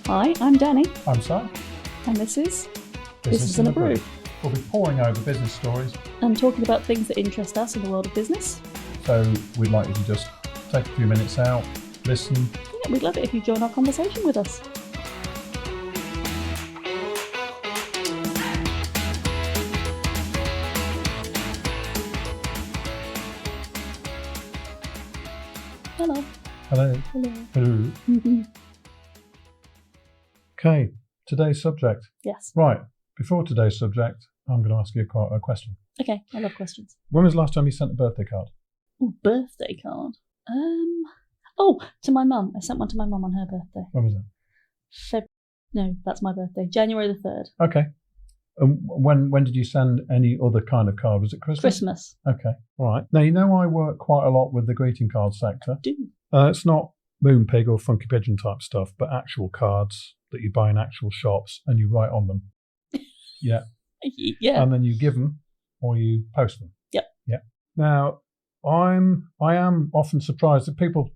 Hi, I'm Danny, I'm Sam. and this is Business in a Brew, We'll be poring over business stories, and talking about things that interest us in the world of business. so we'd like you to just take a few minutes out, listen. Yeah, we'd love it if you join our conversation with us. Hello. Hello. Hello. Hello. Mm-hmm. Okay, today's subject. Yes. Right, before today's subject, I'm going to ask you a question. Okay, I love questions. When was the last time you sent a birthday card? Ooh, birthday card. To my mum. I sent one to my mum on her birthday. When was that? No, that's my birthday. January the 3rd. Okay. When did you send any other kind of card? Was it Christmas? Christmas. Okay, all right. Now, you know I work quite a lot with the greeting card sector. Do. It's not Moonpig or Funky Pigeon type stuff, but actual cards that you buy in actual shops and you write on them. Yeah. Yeah. And then you give them or you post them. Yep. Yeah. Now, I am often surprised that people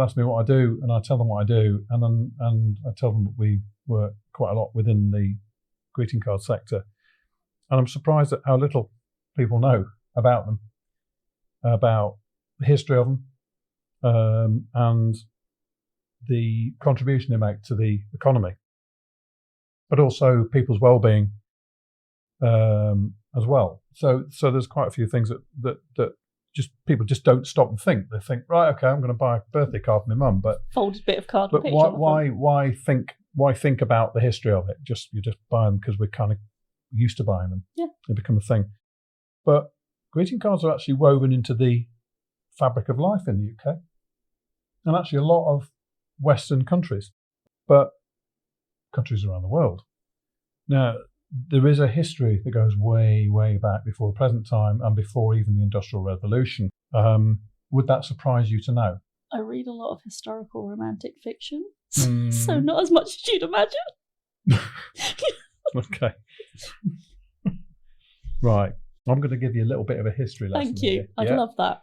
ask me what I do and I tell them what I do, and I tell them that we work quite a lot within the greeting card sector. And I'm surprised at how little people know about them, about the history of them, and the contribution they make to the economy, but also people's well-being as well. So there's quite a few things that just people just don't stop and think. They think, right, okay, I'm going to buy a birthday card for my mum, but folded bit of card. But why think about the history of it? You just buy them because we're kind of used to buying them. Yeah, they become a thing. But greeting cards are actually woven into the fabric of life in the UK, and actually a lot of Western countries, but countries around the world. Now, there is a history that goes way, way back before the present time and before even the Industrial Revolution. Would that surprise you to know? I read a lot of historical romantic fiction, so not as much as you'd imagine. Okay. Right. I'm going to give you a little bit of a history lesson. Thank you. Here. I'd love that.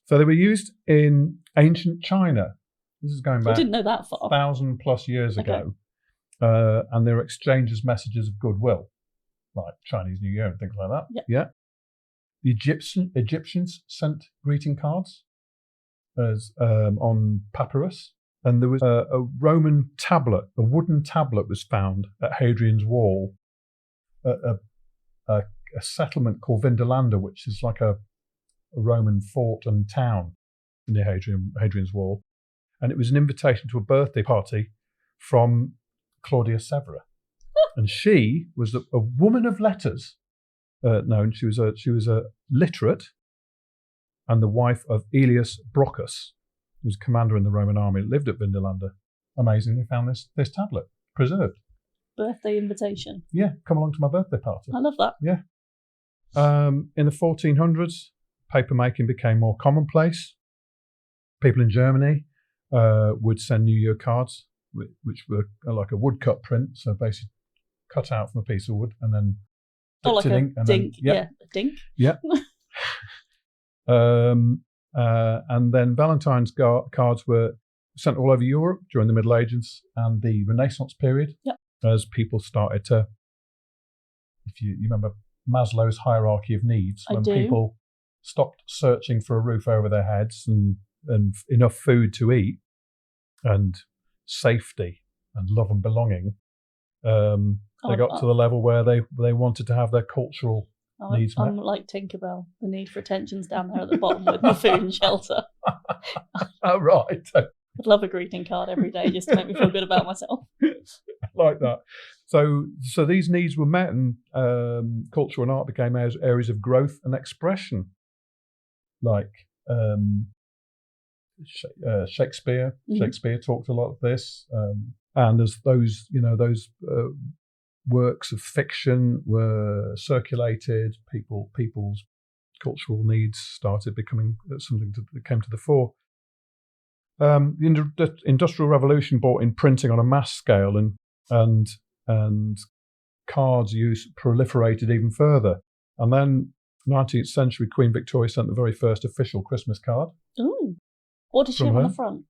So they were used in ancient China. This is going back. I didn't know that far. 1,000+ years ago. And they were exchanged as messages of goodwill, like Chinese New Year and things like that. Yep. Yeah. The Egyptians sent greeting cards as on papyrus, and there was a Roman tablet, a wooden tablet was found at Hadrian's Wall, a settlement called Vindolanda, which is like a Roman fort and town near Hadrian's Wall, and it was an invitation to a birthday party from Claudia Severa, and she was a woman of letters. She was a literate, and the wife of Aelius Brocchus, who was a commander in the Roman army, lived at Vindolanda. Amazing, they found this tablet preserved. Birthday invitation. Yeah, come along to my birthday party. I love that. Yeah. In the 1400s, papermaking became more commonplace. People in Germany would send New Year cards, which were like a woodcut print, so basically cut out from a piece of wood and then like a ink, and dink. Then, yeah, a dink. Yeah. And then Valentine's cards were sent all over Europe during the Middle Ages and the Renaissance period. Yep. As people started to, if you remember Maslow's hierarchy of needs, when people stopped searching for a roof over their heads and enough food to eat and safety and love and belonging, they got to the level where they wanted to have their cultural needs met. I'm like Tinkerbell. The need for attention's down there at the bottom with my food and shelter. Oh, right. I'd love a greeting card every day just to make me feel good about myself. Like that. So these needs were met, and culture and art became areas of growth and expression. Like Shakespeare. Mm-hmm. Shakespeare talked a lot of this, and as those works of fiction were circulated, people's cultural needs started becoming something that came to the fore. The Industrial Revolution brought in printing on a mass scale, and cards use proliferated even further. And then 19th century Queen Victoria sent the very first official Christmas card. Ooh. What did she have on the front?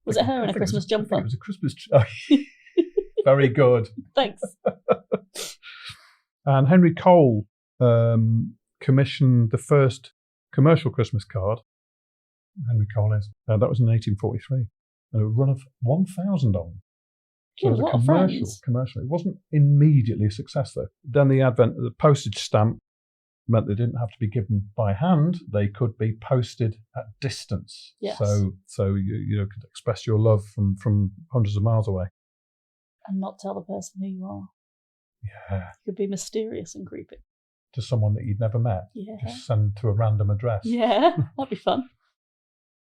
Was it her in a Christmas jumper? I think it was a Christmas Very good. Thanks. And Henry Cole commissioned the first commercial Christmas card. Henry Cole is. That was in 1843. And a run of 1,000 of them. So it was a commercial. It wasn't immediately a success, though. Then the advent of the postage stamp meant they didn't have to be given by hand. They could be posted at distance. Yes. So you could express your love from hundreds of miles away. And not tell the person who you are. Yeah. You could be mysterious and creepy. To someone that you'd never met. Yeah. Just send to a random address. Yeah, that'd be fun.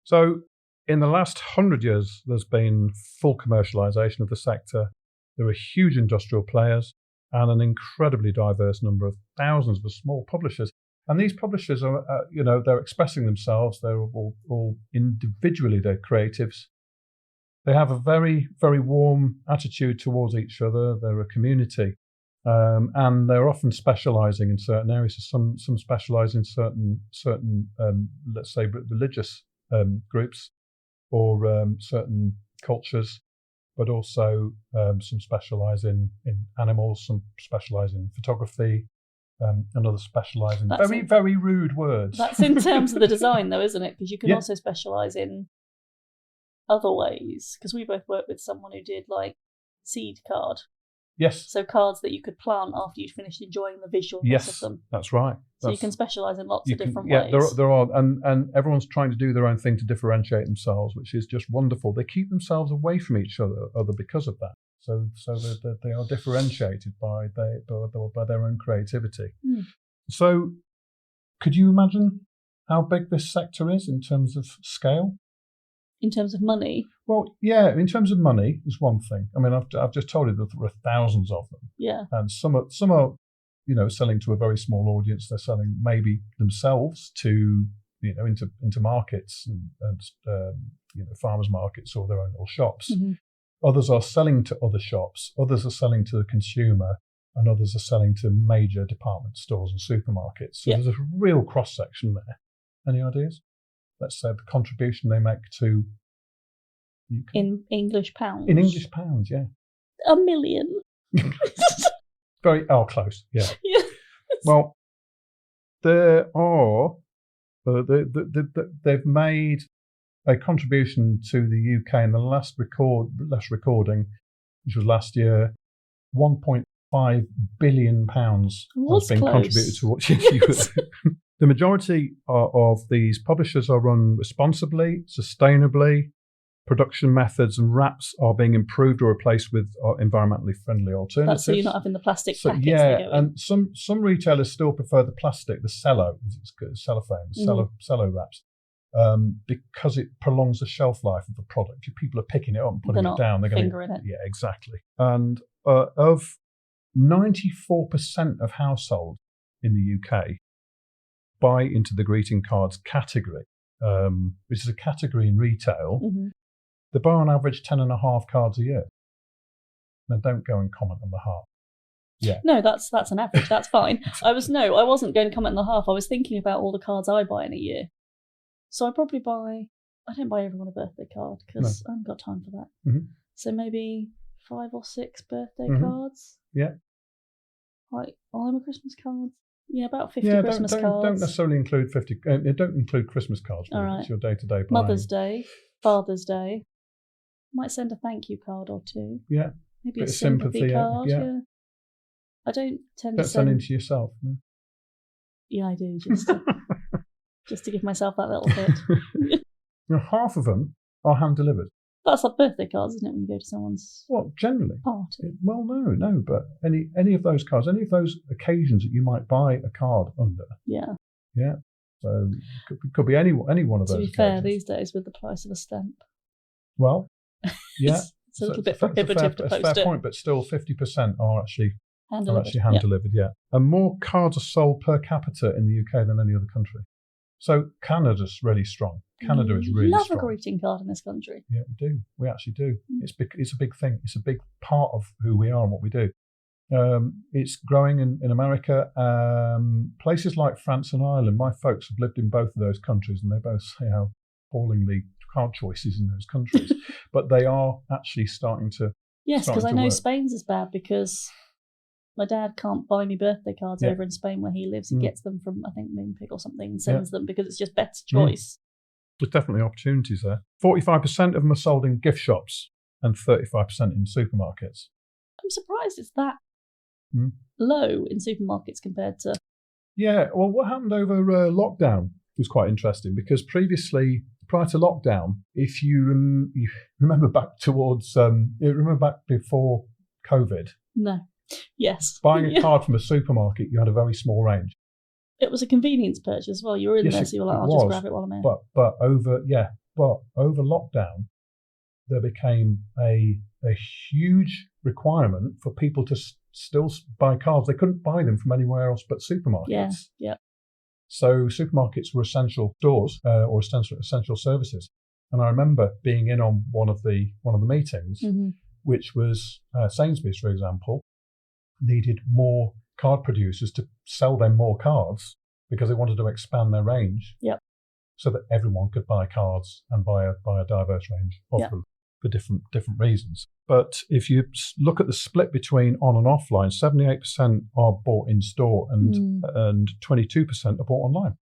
So in the last 100 years, there's been full commercialisation of the sector. There are huge industrial players and an incredibly diverse number of thousands of small publishers. And these publishers are, they're expressing themselves. They're all individually, they're creatives. They have a very, very warm attitude towards each other. They're a community. And they're often specialising in certain areas. So some specialise in certain let's say, religious groups or certain cultures, but also some specialise in animals, some specialise in photography, and others specialise in very rude words. That's in terms of the design, though, isn't it? Because you can also specialise in other ways. Because we both worked with someone who did like seed card. Yes. So cards that you could plant after you'd finished enjoying the visualness of them. That's right. So you can specialise in lots of different ways. Yeah, there are, and everyone's trying to do their own thing to differentiate themselves, which is just wonderful. They keep themselves away from each other because of that. So they are differentiated by their own creativity. Mm. So, could you imagine how big this sector is in terms of scale? In terms of money? Well, yeah, in terms of money is one thing. I mean, I've just told you that there are thousands of them. Yeah. And some are selling to a very small audience. They're selling maybe themselves to, into markets and farmers markets or their own little shops. Mm-hmm. Others are selling to other shops. Others are selling to the consumer, and others are selling to major department stores and supermarkets. So there's a real cross section there. Any ideas? Let's say the contribution they make to the UK. In English pounds? In English pounds, yeah. $1 million. Close, yeah. Yeah. Well, there are, they've made a contribution to the UK in the last recording, which was last year, £1.5 billion has been contributed towards The majority of these publishers are run responsibly, sustainably. Production methods and wraps are being improved or replaced with environmentally friendly alternatives. That's so you're not having the plastic packets. Yeah, and some retailers still prefer the plastic, the cellophane, cello wraps, because it prolongs the shelf life of the product. If people are picking it up and putting it down, they're going to it. Yeah, exactly. And of 94% of households in the UK buy into the greeting cards category, which is a category in retail. Mm-hmm. They buy on average 10.5 cards a year. Now, don't go and comment on the half. Yeah. No, that's an average. That's fine. I wasn't going to comment on the half. I was thinking about all the cards I buy in a year. So I don't buy everyone a birthday card because I haven't got time for that. Mm-hmm. So maybe 5 or 6 birthday cards. Yeah. Like all my Christmas cards. Yeah, about 50 Christmas cards. Don't necessarily include 50. Don't include Christmas cards. All right. It's your day-to-day buying. Mother's Day, Father's Day. Might send a thank you card or two. Yeah. Maybe a sympathy card. Yeah. I don't tend to send into yourself. No? Yeah, I do, just to give myself that little hit. Now, half of them are hand delivered. That's like birthday cards, isn't it? When you go to someone's generally party. Well, no, but any of those cards, any of those occasions that you might buy a card under. Yeah. Yeah. So it could be any one of those. To be fair, these days with the price of a stamp. Well, yeah. It's a little bit prohibitive to post it. It's a fair point, but still 50% are actually hand delivered. Yeah. And more cards are sold per capita in the UK than any other country. So Canada's really strong. Canada is really strong. We love a greeting card in this country. Yeah, we do. We actually do. It's a big thing. It's a big part of who we are and what we do. It's growing in America. Places like France and Ireland, my folks have lived in both of those countries, and they both say how appalling the card choices in those countries. But they are actually starting to Yes, because I to know work. Spain's is bad because my dad can't buy me birthday cards over in Spain where he lives. He gets them from, I think, Moonpig or something and sends them because it's just better choice. There's definitely opportunities there. 45% of them are sold in gift shops and 35% in supermarkets. I'm surprised it's that low in supermarkets compared to... Yeah, well, what happened over lockdown was quite interesting because previously, prior to lockdown, if you remember back towards, remember back before COVID? No. Yes. Buying a card from a supermarket, you had a very small range. It was a convenience purchase as well. You were in there, so you were like, I'll just grab it while I'm here. But over lockdown, there became a huge requirement for people to still buy cards. They couldn't buy them from anywhere else but supermarkets. Yeah. So supermarkets were essential stores or essential services. And I remember being in on one of the meetings, which was Sainsbury's, for example, needed more card producers to sell them more cards because they wanted to expand their range. Yep. So that everyone could buy cards and buy a diverse range of them for different reasons. But if you look at the split between on and offline, 78% are bought in store and 22% are bought online.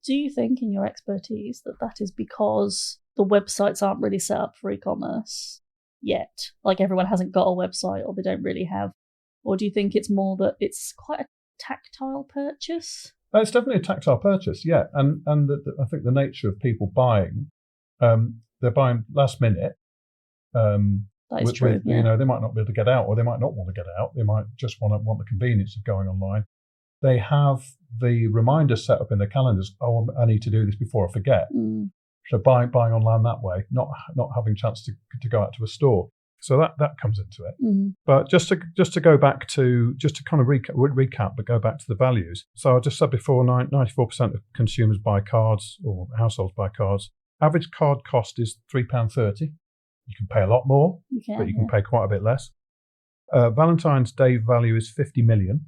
Do you think, in your expertise, that is because the websites aren't really set up for e-commerce yet? Like everyone hasn't got a website or they don't really have? Or do you think it's more that it's quite a tactile purchase? It's definitely a tactile purchase, yeah. And I think the nature of people buying, they're buying last minute. That is true. You know, they might not be able to get out, or they might not want to get out. They might just want the convenience of going online. They have the reminder set up in their calendars. Oh, I need to do this before I forget. So buying online that way, not having a chance to go out to a store. So that comes into it. But just to go back to kind of recap, but go back to the values. So I just said before, 94% of consumers buy cards or households buy cards. Average card cost is £3.30. You can pay a lot more, but you can pay quite a bit less. Valentine's Day value is 50 million.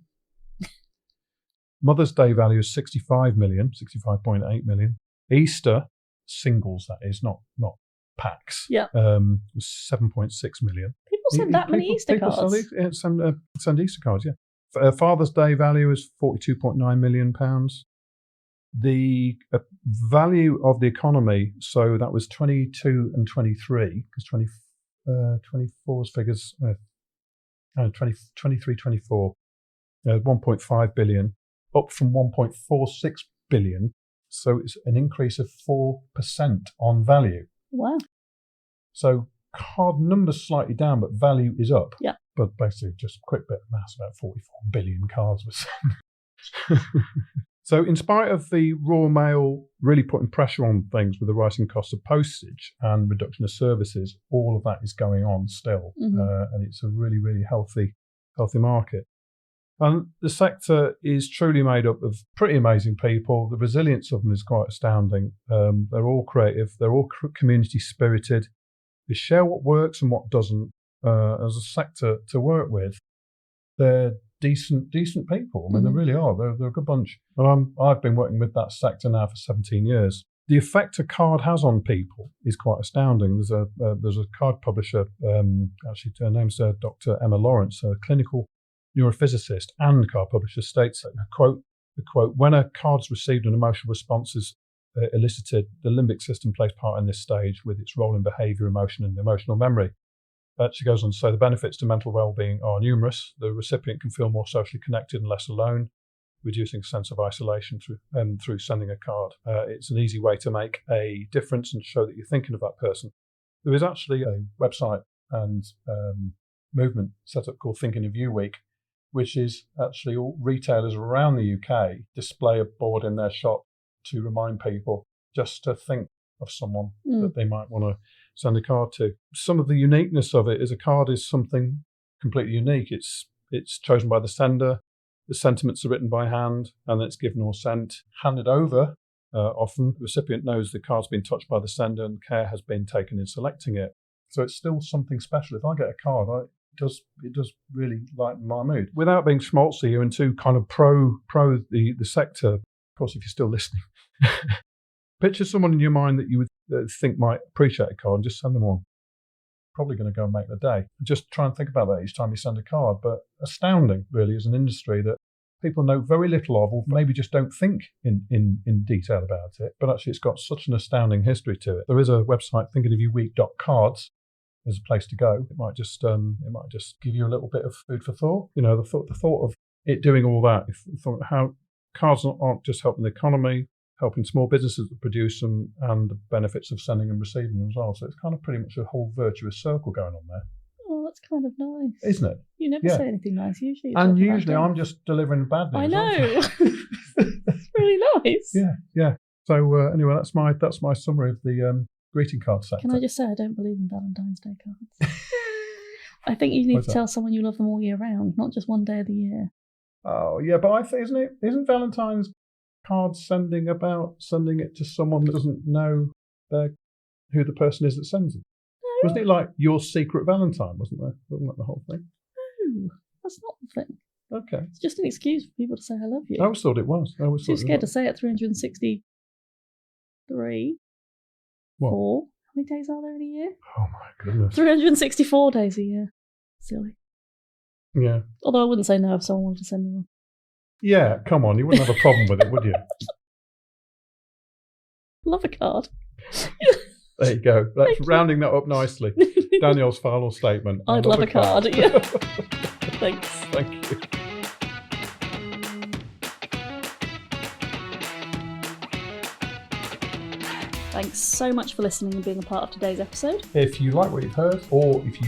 Mother's Day value is 65 million, 65.8 million. Easter singles, that is, not packs. Was 7.6 million. People send that many Easter cards. Send Easter cards, yeah. Father's Day value is £42.9 million. The value of the economy, so that was 22 and 23, because 24's figures, 23, 24, 1.5 billion, up from 1.46 billion. So it's an increase of 4% on value. Wow. So card numbers slightly down, but value is up. Yeah. But basically, just a quick bit of maths, about 44 billion cards were sent. So in spite of the Royal Mail really putting pressure on things with the rising cost of postage and reduction of services, all of that is going on still. And it's a really, really healthy market. And the sector is truly made up of pretty amazing people. The resilience of them is quite astounding. They're all creative. They're all community spirited. They share what works and what doesn't as a sector to work with. They're decent people. I mean, they really are. They're a good bunch. And I've been working with that sector now for 17 years. The effect a card has on people is quite astounding. There's a card publisher, actually her name's Dr. Emma Lawrence, a clinical neurophysicist and card publisher, states that, the quote, when a card's received an emotional response is elicited, the limbic system plays part in this stage with its role in behaviour, emotion and emotional memory. She goes on to say the benefits to mental well-being are numerous. The recipient can feel more socially connected and less alone, reducing a sense of isolation through sending a card. It's an easy way to make a difference and show that you're thinking of that person. There is actually a website and movement set up called Thinking of You Week, which is actually all retailers around the UK display a board in their shop to remind people just to think of someone that they might want to send a card to. Some of the uniqueness of it is a card is something completely unique. It's chosen by the sender, the sentiments are written by hand, and then it's given or sent, handed over. Often the recipient knows the card's been touched by the sender and care has been taken in selecting it. So it's still something special. If I get a card, it does really lighten my mood. Without being schmaltzy and too kind of pro the sector, of course, if you're still listening, picture someone in your mind that you would think might appreciate a card and just send them one. probably going to go and make the day. Just try and think about that each time you send a card. But astounding, really, as an industry that people know very little of, or maybe just don't think in detail about it. But actually, it's got such an astounding history to it. There is a website, thinkingofyourweek.cards, is a place to go. It might just give you a little bit of food for thought. You know, the thought of it doing all that. How cards aren't just helping the economy, helping small businesses that produce them, and the benefits of sending and receiving them as well. So it's kind of pretty much a whole virtuous circle going on there. Oh, that's kind of nice. Isn't it? You never say anything nice, usually. And usually I'm just delivering bad news. I know. It's really nice. Yeah. So anyway, that's my summary of the greeting card sector. Can I just say I don't believe in Valentine's Day cards? I think you need to tell someone you love them all year round, not just one day of the year. Oh, yeah, but I think, isn't Valentine's card sending it to someone that doesn't know who the person is that sends it? No. Wasn't it like your secret Valentine, wasn't that the whole thing? No, that's not the thing. Okay. It's just an excuse for people to say I love you. I always thought it was. Too scared to say it 363. What? 4. How many days are there in a year? Oh my goodness. 364 days a year. Silly. Yeah. Although I wouldn't say no if someone wanted to send me one. Yeah, come on. You wouldn't have a problem with it, would you? Love a card. There you go. That's rounding that up nicely. Danielle's final statement. I'd love a card. Yeah. Thanks. Thank you. Thanks so much for listening and being a part of today's episode. If you like what you've heard, or if you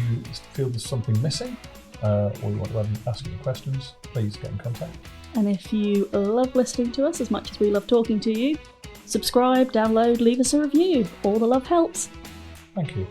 feel there's something missing, or you want to ask any questions, please get in contact. And if you love listening to us as much as we love talking to you, subscribe, download, leave us a review. All the love helps. Thank you.